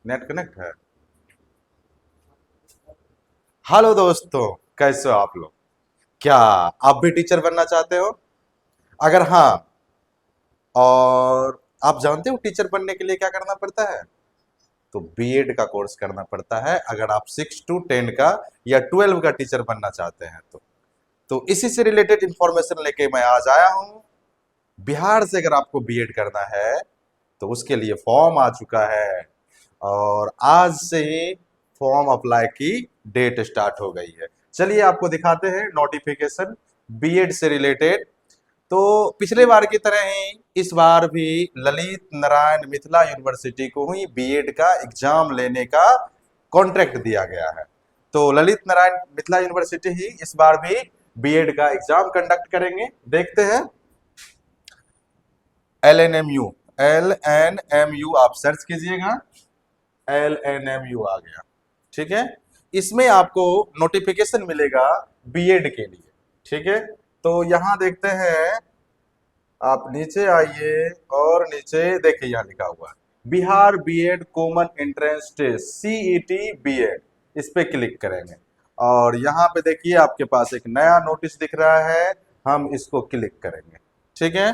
Net connect है। Hello दोस्तों, कैसे हो आप लोग? क्या आप भी टीचर बनना चाहते हो? अगर हाँ, और आप जानते हो टीचर बनने के लिए क्या करना पड़ता है? तो बीएड का कोर्स करना पड़ता है अगर आप 6 to 10 का या 12 का टीचर बनना चाहते हैं तो इसी से रिलेटेड इंफॉर्मेशन लेके मैं आज आया हूं। बिहार से अगर आपको बीएड करना है तो उसके लिए फॉर्म आ चुका है और आज से ही फॉर्म अप्लाई की डेट स्टार्ट हो गई है। चलिए आपको दिखाते हैं नोटिफिकेशन बीएड से रिलेटेड। तो पिछले बार की तरह ही इस बार भी ललित नारायण मिथिला यूनिवर्सिटी को ही बीएड का एग्जाम लेने का कॉन्ट्रैक्ट दिया गया है। तो ललित नारायण मिथिला यूनिवर्सिटी ही इस बार भी बीएड का एग्जाम कंडक्ट करेंगे। देखते हैं। LNMU, LNMU आप सर्च कीजिएगा। LNMU आ गया। ठीक है। इसमें आपको नोटिफिकेशन मिलेगा बीएड के लिए। ठीक है। तो यहां देखते हैं, आप नीचे आइए और नीचे देखिए यहाँ लिखा हुआ है Bihar BEd common entrance test CET BEd. इस पे क्लिक करेंगे और यहाँ पे देखिए आपके पास एक नया नोटिस दिख रहा है। हम इसको क्लिक करेंगे। ठीक है।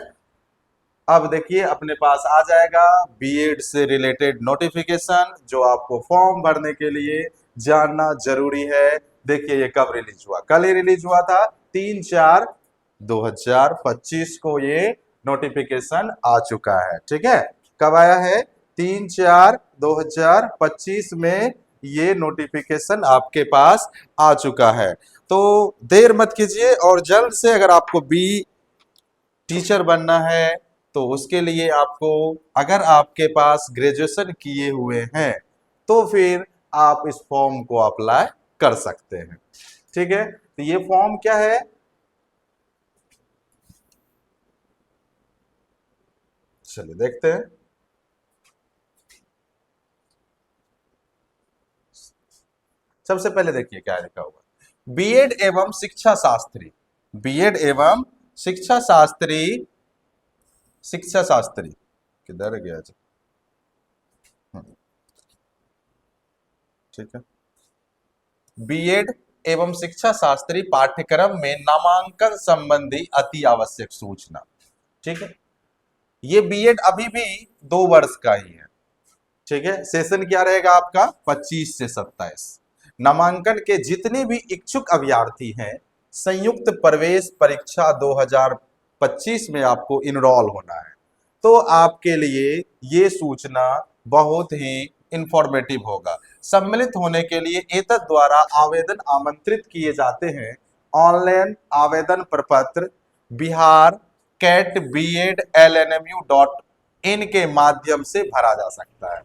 अब देखिए अपने पास आ जाएगा बीएड से रिलेटेड नोटिफिकेशन जो आपको फॉर्म भरने के लिए जानना जरूरी है। देखिए ये कब रिलीज हुआ, कल ही रिलीज हुआ था 3/4/2025 को ये नोटिफिकेशन आ चुका है। ठीक है। कब आया है? 3/4/2025 में ये नोटिफिकेशन आपके पास आ चुका है। तो देर मत कीजिए और जल्द से अगर आपको बी टीचर बनना है तो उसके लिए आपको, अगर आपके पास ग्रेजुएशन किए हुए हैं तो फिर आप इस फॉर्म को अप्लाई कर सकते हैं। ठीक है। तो ये फॉर्म क्या है? चलिए देखते हैं। सबसे पहले देखिए क्या लिखा हुआ, बीएड एवं शिक्षा शास्त्री। बीएड एवं शिक्षा शास्त्री, शिक्षा शास्त्री किधर गया जी? हम्म, ठीक है। बीएड एवं शिक्षा शास्त्री पाठ्यक्रम में नामांकन संबंधी अति आवश्यक सूचना। ठीक है। ये बीएड अभी भी 2 वर्ष का ही है। ठीक है। सेशन क्या रहेगा आपका? 25 से 27। नामांकन के जितने भी इच्छुक अभ्यर्थी हैं संयुक्त प्रवेश परीक्षा 2025 में आपको इनरोल होना है। तो आपके लिए ये सूचना बहुत ही इंफॉर्मेटिव होगा। सम्मिलित होने के लिए एतद द्वारा आवेदन आमंत्रित किए जाते हैं। ऑनलाइन आवेदन प्रपत्र बिहार कैट BED LNMU.in के माध्यम से भरा जा सकता है।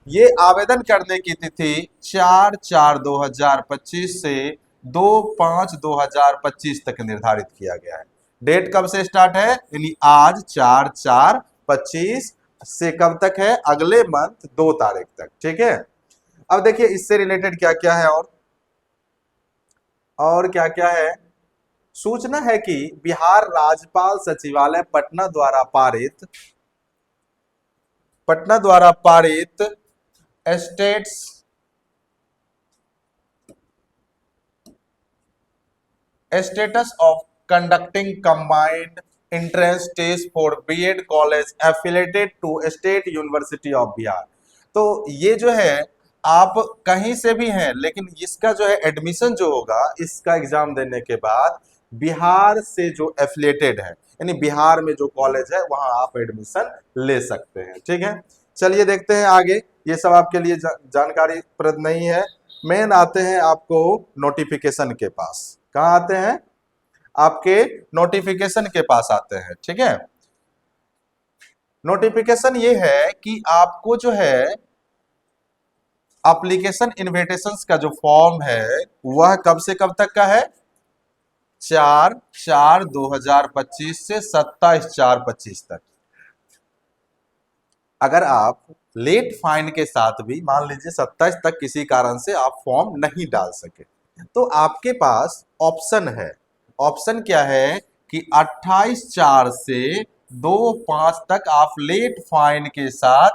ये आवेदन करने की तिथि 4/4/2025 से 2/5/2025 तक निर्धारित किया गया है। डेट कब से स्टार्ट है? यानी आज 4/4/25 से कब तक है? अगले मंथ 2 तारीख तक। ठीक है। अब देखिए इससे रिलेटेड क्या क्या है और क्या क्या है। सूचना है कि बिहार राज्यपाल सचिवालय पटना द्वारा पारित states status of conducting combined entrance test for BEd college affiliated to State University of Bihar. तो ये जो है आप कहीं से भी हैं लेकिन इसका जो है एडमिशन जो होगा इसका एग्जाम देने के बाद बिहार से जो एफिलेटेड है यानी बिहार में जो कॉलेज है वहां आप एडमिशन ले सकते हैं। ठीक है। चलिए देखते हैं आगे। ये सब आपके लिए जानकारी प्रद नहीं है। मेन आते हैं आपको नोटिफिकेशन के पास। कहाँ आते हैं? आपके नोटिफिकेशन के पास आते हैं। ठीक है। नोटिफिकेशन ये है कि आपको जो है एप्लीकेशन इनविटेशंस का जो फॉर्म है वह कब से कब तक का है? 4/4/2025 से 27/4/25 तक। अगर आप लेट फाइन के साथ भी मान लीजिए 27 तक किसी कारण से आप फॉर्म नहीं डाल सके तो आपके पास ऑप्शन है। ऑप्शन क्या है कि 28/4 से 2/5 तक आप लेट फाइन के साथ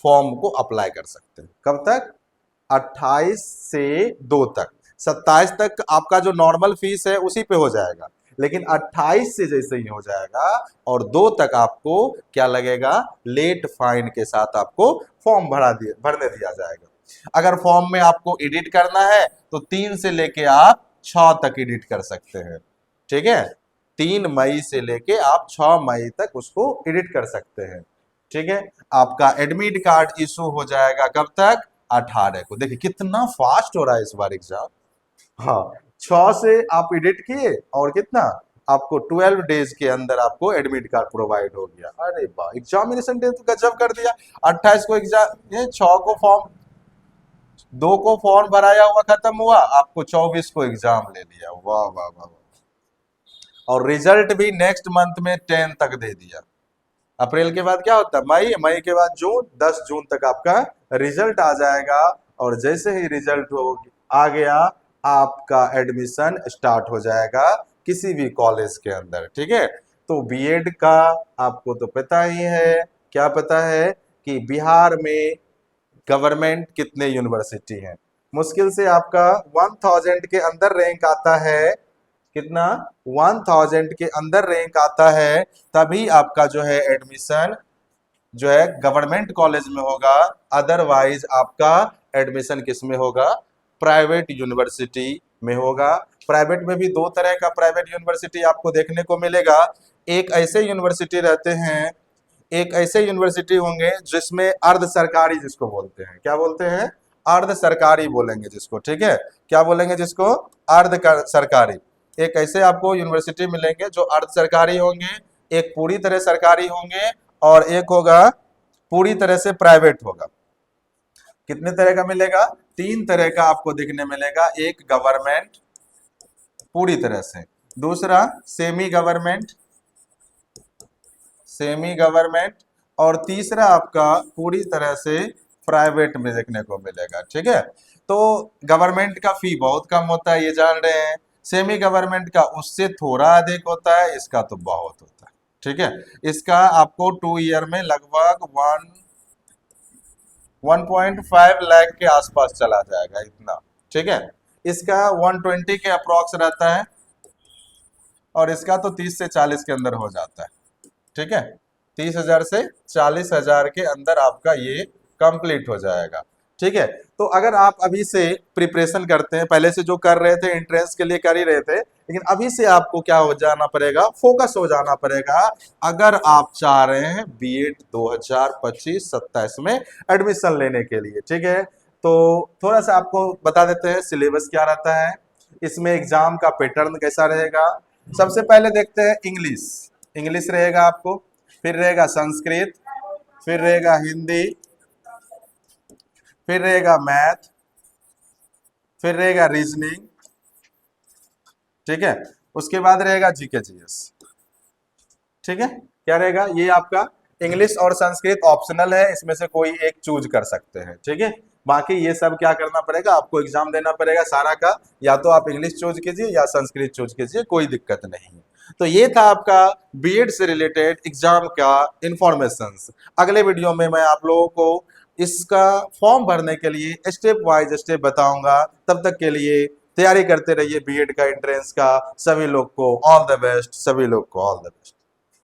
फॉर्म को अप्लाई कर सकते हैं। कब तक? 28 से 2 तक। 27 तक आपका जो नॉर्मल फीस है उसी पे हो जाएगा, लेकिन 28 से जैसे ही हो जाएगा और 2 तक आपको क्या लगेगा? लेट फाइन के साथ आपको फॉर्म भरने दिया जाएगा। अगर फॉर्म में आपको एडिट करना है तो 3 से लेके आप 6 तक एडिट कर सकते हैं। ठीक है, 3 मई से लेके आप 6 मई तक उसको एडिट कर सकते हैं। ठीक है, आपका एडमिट कार्ड इशू हो जाएगा कब तक? 18 को। देखिए कितना फास्ट हो रहा है इस बार एग्जाम। हाँ, 6 से आप एडिट किए और कितना आपको 12 डेज के अंदर आपको एडमिट कार्ड प्रोवाइड हो गया। अरे वाह, एग्जामिनेशन डे तो गजब कर दिया। 28 को एग्जाम, ये 6 को फॉर्म, 2 को फॉर्म भराया हुआ खत्म हुआ, आपको 24 को एग्जाम ले लिया। वाह वाह वाह। और रिजल्ट भी नेक्स्ट मंथ में 10 तक दे दिया। अप्रैल के बाद क्या होता है? मई, मई के बाद जून, 10 जून तक आपका रिजल्ट आ जाएगा। और जैसे ही रिजल्ट आ गया, आपका एडमिशन स्टार्ट हो जाएगा किसी भी कॉलेज के अंदर। ठीक है, तो बीएड का आपको तो पता ही है, क्या पता है कि बिहार में गवर्नमेंट कितने यूनिवर्सिटी हैं? मुश्किल से आपका 1000 के अंदर रैंक आता है। कितना? 1000 के अंदर रैंक आता है, तभी आपका जो है एडमिशन जो है गवर्नमेंट कॉलेज में होगा। अदरवाइज आपका एडमिशन किस में होगा? प्राइवेट यूनिवर्सिटी में होगा। प्राइवेट में भी 2 तरह का प्राइवेट यूनिवर्सिटी आपको देखने को मिलेगा। एक ऐसे यूनिवर्सिटी रहते हैं, एक ऐसे यूनिवर्सिटी होंगे जिसमें अर्ध सरकारी, जिसको बोलते हैं, क्या बोलते हैं? अर्ध सरकारी बोलेंगे जिसको। ठीक है, क्या बोलेंगे जिसको? अर्ध सरकारी। एक ऐसे आपको यूनिवर्सिटी मिलेंगे जो अर्ध सरकारी होंगे, एक पूरी तरह सरकारी होंगे और एक होगा पूरी तरह से प्राइवेट होगा। कितने तरह का मिलेगा? 3 तरह का आपको देखने मिलेगा। एक गवर्नमेंट पूरी तरह से, दूसरा सेमी गवर्नमेंट, सेमी गवर्नमेंट, और तीसरा आपका पूरी तरह से प्राइवेट में देखने को मिलेगा। ठीक है, तो गवर्नमेंट का फी बहुत कम होता है, ये जान रहे हैं। सेमी गवर्नमेंट का उससे थोड़ा अधिक होता है, इसका तो बहुत होता है। ठीक है, इसका आपको 2 ईयर में लगभग 1.5 लाख के आसपास चला जाएगा इतना। ठीक है, इसका 120 के अप्रॉक्स रहता है और इसका तो 30 से 40 के अंदर हो जाता है। ठीक है, 30,000 से 40,000 के अंदर आपका ये कंप्लीट हो जाएगा। ठीक है, तो अगर आप अभी से प्रिपरेशन करते हैं, पहले से जो कर रहे थे एंट्रेंस के लिए कर ही रहे थे, लेकिन अभी से आपको क्या हो जाना पड़ेगा? फोकस हो जाना पड़ेगा, अगर आप चाह रहे हैं बीएड 2025-27 में एडमिशन लेने के लिए। ठीक है, तो थोड़ा सा आपको बता देते हैं सिलेबस क्या रहता है, इसमें एग्जाम का पैटर्न कैसा रहेगा। सबसे पहले देखते हैं इंग्लिश। इंग्लिश रहेगा आपको, फिर रहेगा संस्कृत, फिर रहेगा हिंदी, फिर रहेगा मैथ, फिर रहेगा रीजनिंग। ठीक है, उसके बाद रहेगा जीके जीएस। ठीक है, क्या रहेगा? ये आपका इंग्लिश और संस्कृत ऑप्शनल है, इसमें से कोई एक चूज कर सकते हैं। ठीक है, बाकी ये सब क्या करना पड़ेगा? आपको एग्जाम देना पड़ेगा सारा का, या तो आप इंग्लिश चूज कीजिए या संस्कृत चूज कीजिए, कोई दिक्कत नहीं है। तो ये था आपका बीएड से रिलेटेड एग्जाम का इंफॉर्मेशन। अगले वीडियो में मैं आप लोगों को इसका फॉर्म भरने के लिए स्टेप वाइज स्टेप बताऊंगा। तब तक के लिए तैयारी करते रहिए बीएड का, एंट्रेंस का। सभी लोग को ऑल द बेस्ट, सभी लोग को ऑल द बेस्ट।